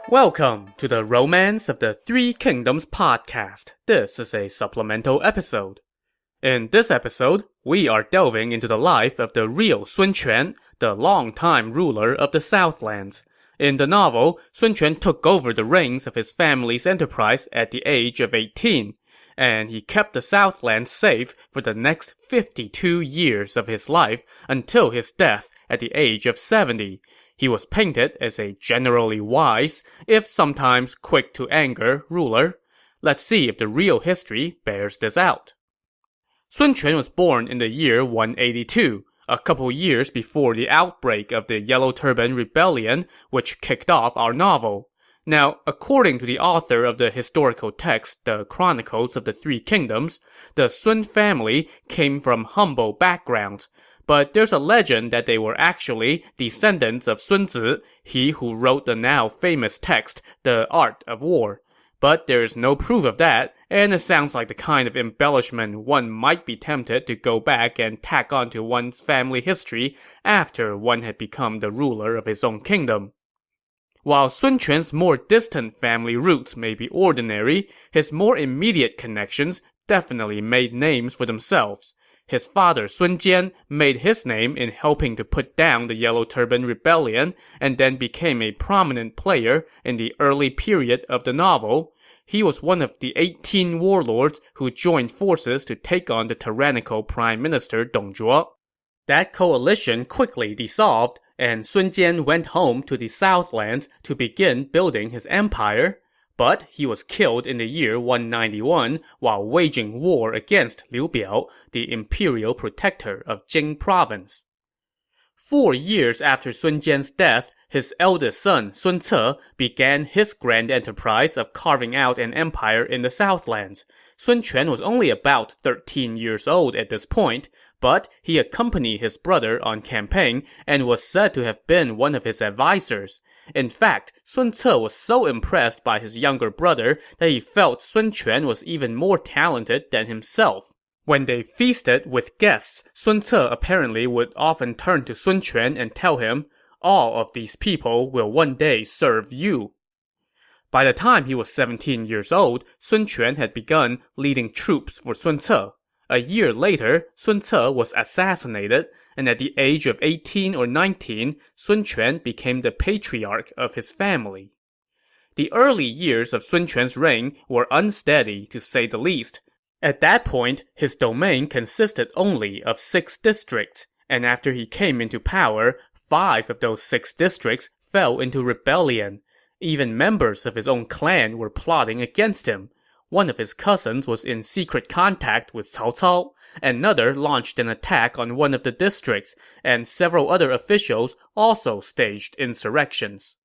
Welcome to the Romance of the Three Kingdoms podcast. This is a supplemental episode. In this episode, we are delving into the life of the real Sun Quan, the longtime ruler of the Southlands. In the novel, Sun Quan took over the reins of his family's enterprise at the age of 18, and he kept the Southlands safe for the next 52 years of his life until his death at the age of 70. He was painted as a generally wise, if sometimes quick to anger, ruler. Let's see if the real history bears this out. Sun Quan was born in the year 182, a couple years before the outbreak of the Yellow Turban Rebellion, which kicked off our novel. Now, according to the author of the historical text, the Chronicles of the Three Kingdoms, the Sun family came from humble backgrounds. But there's a legend that they were actually descendants of Sun Zi, he who wrote the now famous text, The Art of War. But there's no proof of that, and it sounds like the kind of embellishment one might be tempted to go back and tack onto one's family history after one had become the ruler of his own kingdom. While Sun Quan's more distant family roots may be ordinary, his more immediate connections definitely made names for themselves. His father Sun Jian made his name in helping to put down the Yellow Turban Rebellion and then became a prominent player in the early period of the novel. He was one of the 18 warlords who joined forces to take on the tyrannical Prime Minister Dong Zhuo. That coalition quickly dissolved, and Sun Jian went home to the Southlands to begin building his empire. But he was killed in the year 191 while waging war against Liu Biao, the imperial protector of Jing province. 4 years after Sun Jian's death, his eldest son, Sun Ce, began his grand enterprise of carving out an empire in the Southlands. Sun Quan was only about 13 years old at this point, but he accompanied his brother on campaign and was said to have been one of his advisors. In fact, Sun Ce was so impressed by his younger brother that he felt Sun Quan was even more talented than himself. When they feasted with guests, Sun Ce apparently would often turn to Sun Quan and tell him, "All of these people will one day serve you." By the time he was 17 years old, Sun Quan had begun leading troops for Sun Ce. A year later, Sun Ce was assassinated, and at the age of 18 or 19, Sun Quan became the patriarch of his family. The early years of Sun Quan's reign were unsteady, to say the least. At that point, his domain consisted only of 6 districts, and after he came into power, 5 of those 6 districts fell into rebellion. Even members of his own clan were plotting against him. One of his cousins was in secret contact with Cao Cao. Another launched an attack on one of the districts, and several other officials also staged insurrections.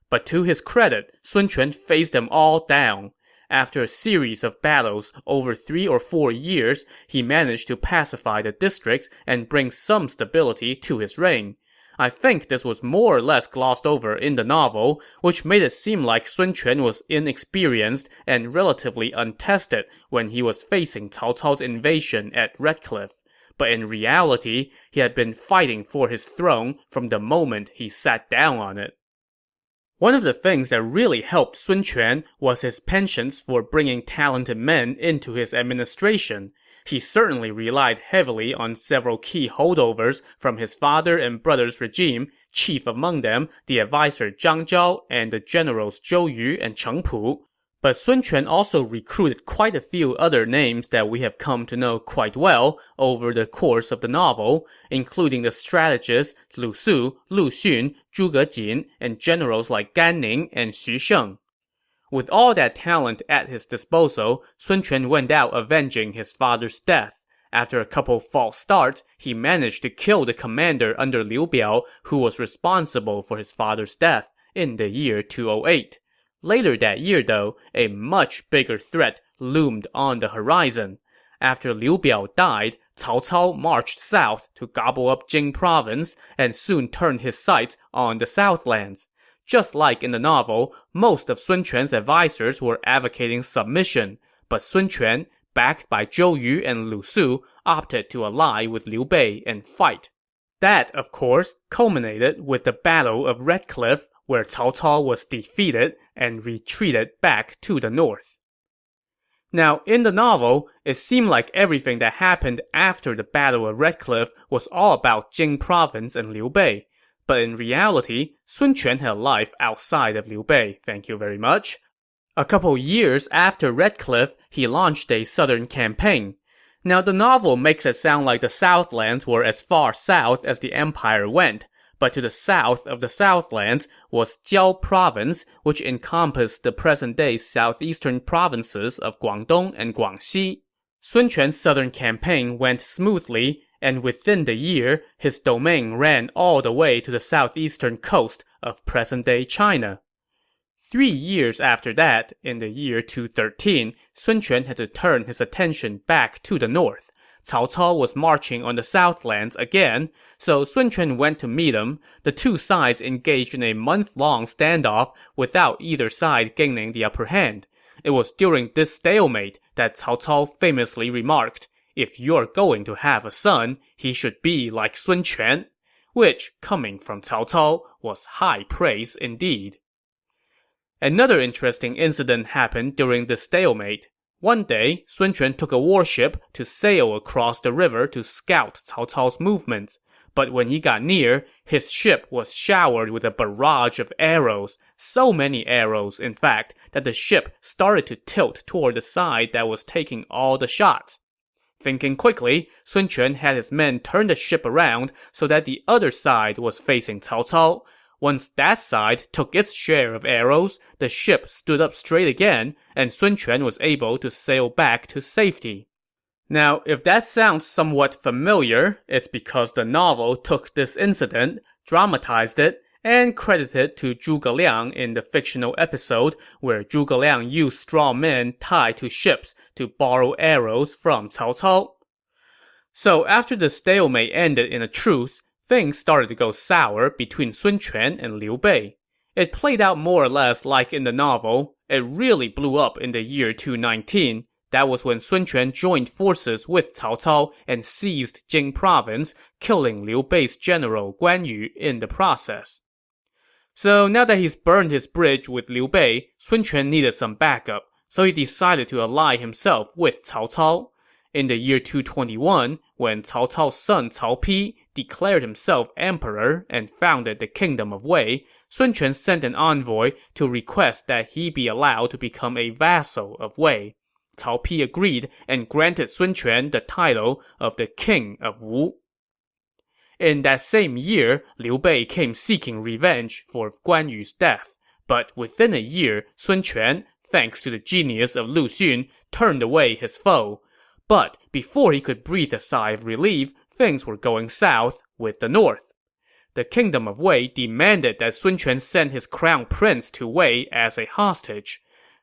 But to his credit, Sun Quan faced them all down. After a series of battles over 3 or 4 years, he managed to pacify the districts and bring some stability to his reign. I think this was more or less glossed over in the novel, which made it seem like Sun Quan was inexperienced and relatively untested when he was facing Cao Cao's invasion at Red Cliff. But in reality, he had been fighting for his throne from the moment he sat down on it. One of the things that really helped Sun Quan was his penchant for bringing talented men into his administration. He certainly relied heavily on several key holdovers from his father and brother's regime, chief among them the advisor Zhang Zhao and the generals Zhou Yu and Cheng Pu. But Sun Quan also recruited quite a few other names that we have come to know quite well over the course of the novel, including the strategists Lu Su, Lu Xun, Zhuge Jin, and generals like Gan Ning and Xu Sheng. With all that talent at his disposal, Sun Quan went out avenging his father's death. After a couple false starts, he managed to kill the commander under Liu Biao, who was responsible for his father's death, in the year 208. Later that year, though, a much bigger threat loomed on the horizon. After Liu Biao died, Cao Cao marched south to gobble up Jing province and soon turned his sights on the Southlands. Just like in the novel, most of Sun Quan's advisors were advocating submission, but Sun Quan, backed by Zhou Yu and Lu Su, opted to ally with Liu Bei and fight. That, of course, culminated with the Battle of Red Cliff, where Cao Cao was defeated and retreated back to the north. Now, in the novel, it seemed like everything that happened after the Battle of Red Cliff was all about Jing Province and Liu Bei. But in reality, Sun Quan had a life outside of Liu Bei, thank you very much. A couple years after Red Cliff, he launched a southern campaign. Now, the novel makes it sound like the Southlands were as far south as the empire went, but to the south of the Southlands was Jiao Province, which encompassed the present-day southeastern provinces of Guangdong and Guangxi. Sun Quan's southern campaign went smoothly, and within the year, his domain ran all the way to the southeastern coast of present-day China. 3 years after that, in the year 213, Sun Quan had to turn his attention back to the north. Cao Cao was marching on the Southlands again, so Sun Quan went to meet him. The two sides engaged in a month-long standoff without either side gaining the upper hand. It was during this stalemate that Cao Cao famously remarked, "If you're going to have a son, he should be like Sun Quan," which, coming from Cao Cao, was high praise indeed. Another interesting incident happened during the stalemate. One day, Sun Quan took a warship to sail across the river to scout Cao Cao's movements. But when he got near, his ship was showered with a barrage of arrows. So many arrows, in fact, that the ship started to tilt toward the side that was taking all the shots. Thinking quickly, Sun Quan had his men turn the ship around so that the other side was facing Cao Cao. Once that side took its share of arrows, the ship stood up straight again, and Sun Quan was able to sail back to safety. Now, if that sounds somewhat familiar, it's because the novel took this incident, dramatized it, and credited it to Zhuge Liang in the fictional episode where Zhuge Liang used straw men tied to ships to borrow arrows from Cao Cao. So after the stalemate ended in a truce, things started to go sour between Sun Quan and Liu Bei. It played out more or less like in the novel. It really blew up in the year 219. That was when Sun Quan joined forces with Cao Cao and seized Jing Province, killing Liu Bei's general Guan Yu in the process. So now that he's burned his bridge with Liu Bei, Sun Quan needed some backup, so he decided to ally himself with Cao Cao. In the year 221, when Cao Cao's son Cao Pi declared himself emperor and founded the Kingdom of Wei, Sun Quan sent an envoy to request that he be allowed to become a vassal of Wei. Cao Pi agreed and granted Sun Quan the title of the King of Wu. In that same year, Liu Bei came seeking revenge for Guan Yu's death, but within a year, Sun Quan, thanks to the genius of Lu Xun, turned away his foe. But before he could breathe a sigh of relief, things were going south with the north. The Kingdom of Wei demanded that Sun Quan send his crown prince to Wei as a hostage.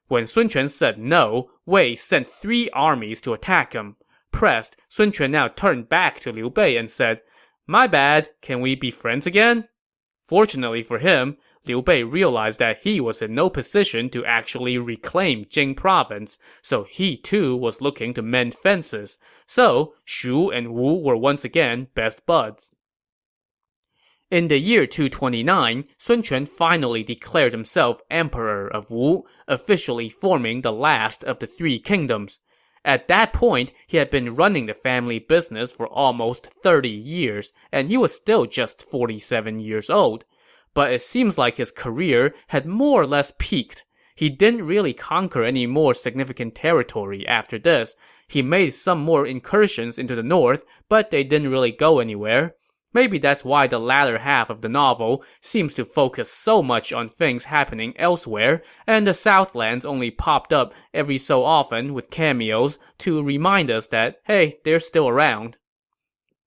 When Sun Quan said no, Wei sent 3 armies to attack him. Pressed, Sun Quan now turned back to Liu Bei and said, "My bad, can we be friends again?" Fortunately for him, Liu Bei realized that he was in no position to actually reclaim Jing Province, so he too was looking to mend fences. So, Shu and Wu were once again best buds. In the year 229, Sun Quan finally declared himself Emperor of Wu, officially forming the last of the 3 kingdoms. At that point, he had been running the family business for almost 30 years, and he was still just 47 years old. But it seems like his career had more or less peaked. He didn't really conquer any more significant territory after this. He made some more incursions into the north, but they didn't really go anywhere. Maybe that's why the latter half of the novel seems to focus so much on things happening elsewhere, and the Southlands only popped up every so often with cameos to remind us that, hey, they're still around.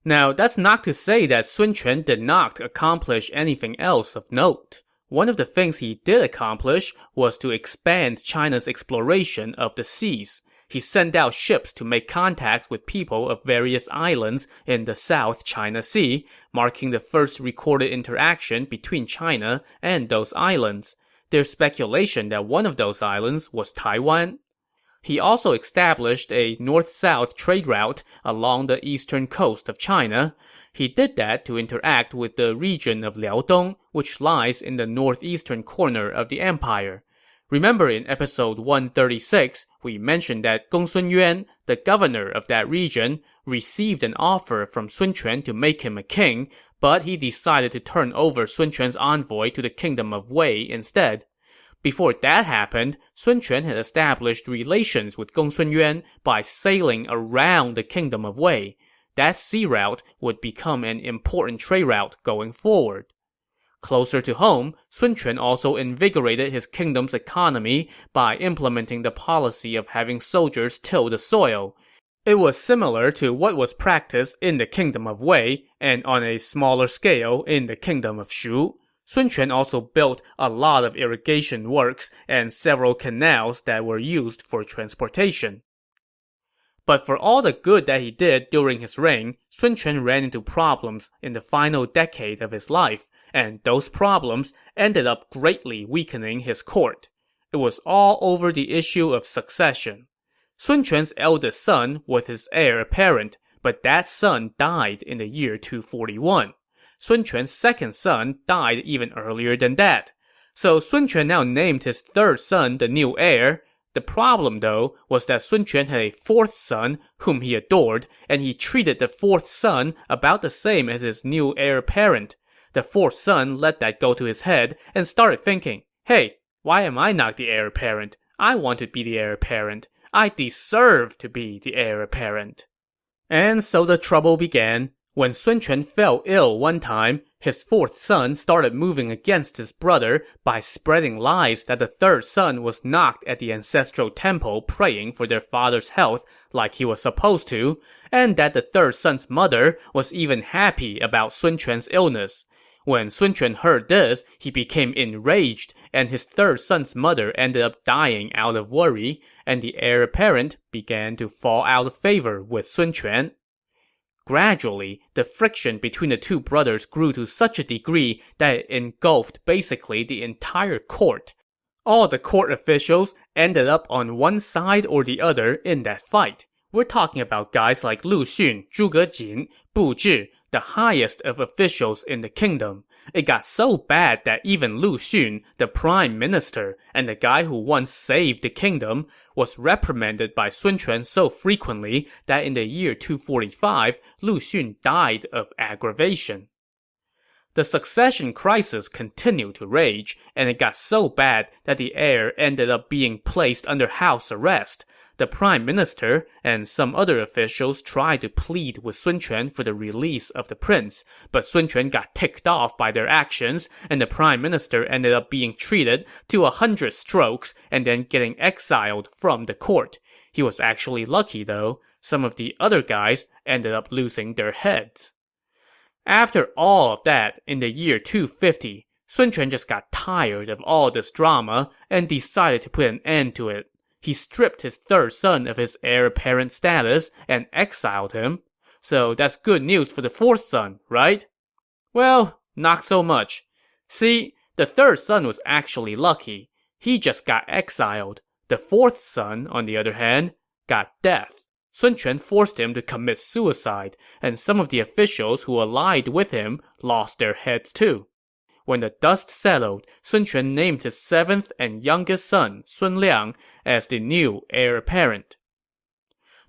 Now, that's not to say that Sun Quan did not accomplish anything else of note. One of the things he did accomplish was to expand China's exploration of the seas. He sent out ships to make contacts with people of various islands in the South China Sea, marking the first recorded interaction between China and those islands. There's speculation that one of those islands was Taiwan. He also established a north-south trade route along the eastern coast of China. He did that to interact with the region of Liaodong, which lies in the northeastern corner of the empire. Remember in episode 136, we mentioned that Gongsun Yuan, the governor of that region, received an offer from Sun Quan to make him a king, but he decided to turn over Sun Quan's envoy to the kingdom of Wei instead. Before that happened, Sun Quan had established relations with Gongsun Yuan by sailing around the kingdom of Wei. That sea route would become an important trade route going forward. Closer to home, Sun Quan also invigorated his kingdom's economy by implementing the policy of having soldiers till the soil. It was similar to what was practiced in the kingdom of Wei, and on a smaller scale in the kingdom of Shu. Sun Quan also built a lot of irrigation works and several canals that were used for transportation. But for all the good that he did during his reign, Sun Quan ran into problems in the final decade of his life, and those problems ended up greatly weakening his court. It was all over the issue of succession. Sun Quan's eldest son was his heir apparent, but that son died in the year 241. Sun Quan's second son died even earlier than that. So Sun Quan now named his third son the new heir. The problem, though, was that Sun Quan had a fourth son whom he adored, and he treated the fourth son about the same as his new heir apparent. The fourth son let that go to his head and started thinking, hey, why am I not the heir apparent? I want to be the heir apparent. I deserve to be the heir apparent. And so the trouble began. When Sun Quan fell ill one time, his fourth son started moving against his brother by spreading lies that the third son was not at the ancestral temple praying for their father's health like he was supposed to, and that the third son's mother was even happy about Sun Quan's illness. When Sun Quan heard this, he became enraged, and his third son's mother ended up dying out of worry, and the heir apparent began to fall out of favor with Sun Quan. Gradually, the friction between the two brothers grew to such a degree that it engulfed basically the entire court. All the court officials ended up on one side or the other in that fight. We're talking about guys like Lu Xun, Zhuge Jin, Bu Zhi, the highest of officials in the kingdom. It got so bad that even Lu Xun, the prime minister, and the guy who once saved the kingdom, was reprimanded by Sun Quan so frequently that in the year 245, Lu Xun died of aggravation. The succession crisis continued to rage, and it got so bad that the heir ended up being placed under house arrest. The prime minister and some other officials tried to plead with Sun Quan for the release of the prince, but Sun Quan got ticked off by their actions, and the prime minister ended up being treated to 100 strokes and then getting exiled from the court. He was actually lucky, though. Some of the other guys ended up losing their heads. After all of that, in the year 250, Sun Quan just got tired of all this drama and decided to put an end to it. He stripped his third son of his heir apparent status and exiled him. So that's good news for the fourth son, right? Well, not so much. See, the third son was actually lucky. He just got exiled. The fourth son, on the other hand, got death. Sun Quan forced him to commit suicide, and some of the officials who allied with him lost their heads too. When the dust settled, Sun Quan named his seventh and youngest son, Sun Liang, as the new heir apparent.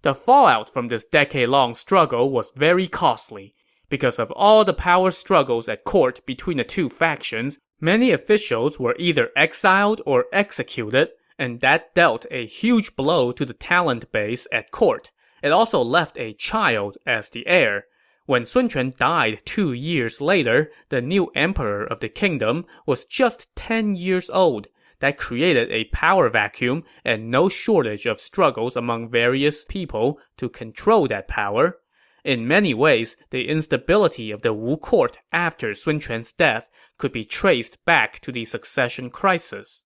The fallout from this decade-long struggle was very costly. Because of all the power struggles at court between the two factions, many officials were either exiled or executed, and that dealt a huge blow to the talent base at court. It also left a child as the heir. When Sun Quan died 2 years later, the new emperor of the kingdom was just 10 years old. That created a power vacuum and no shortage of struggles among various people to control that power. In many ways, the instability of the Wu court after Sun Quan's death could be traced back to the succession crisis.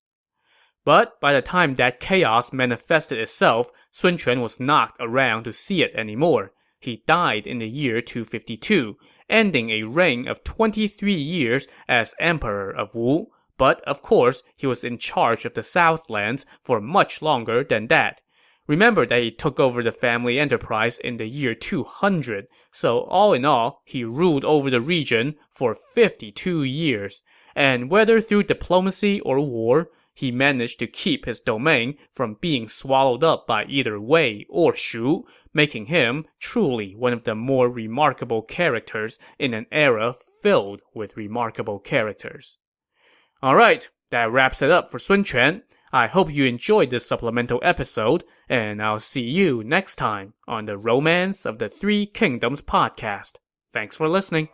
But by the time that chaos manifested itself, Sun Quan was not around to see it anymore. He died in the year 252, ending a reign of 23 years as emperor of Wu. But, of course, he was in charge of the Southlands for much longer than that. Remember that he took over the family enterprise in the year 200, so all in all, he ruled over the region for 52 years. and whether through diplomacy or war, he managed to keep his domain from being swallowed up by either Wei or Shu, making him truly one of the more remarkable characters in an era filled with remarkable characters. Alright, that wraps it up for Sun Quan. I hope you enjoyed this supplemental episode, and I'll see you next time on the Romance of the Three Kingdoms podcast. Thanks for listening.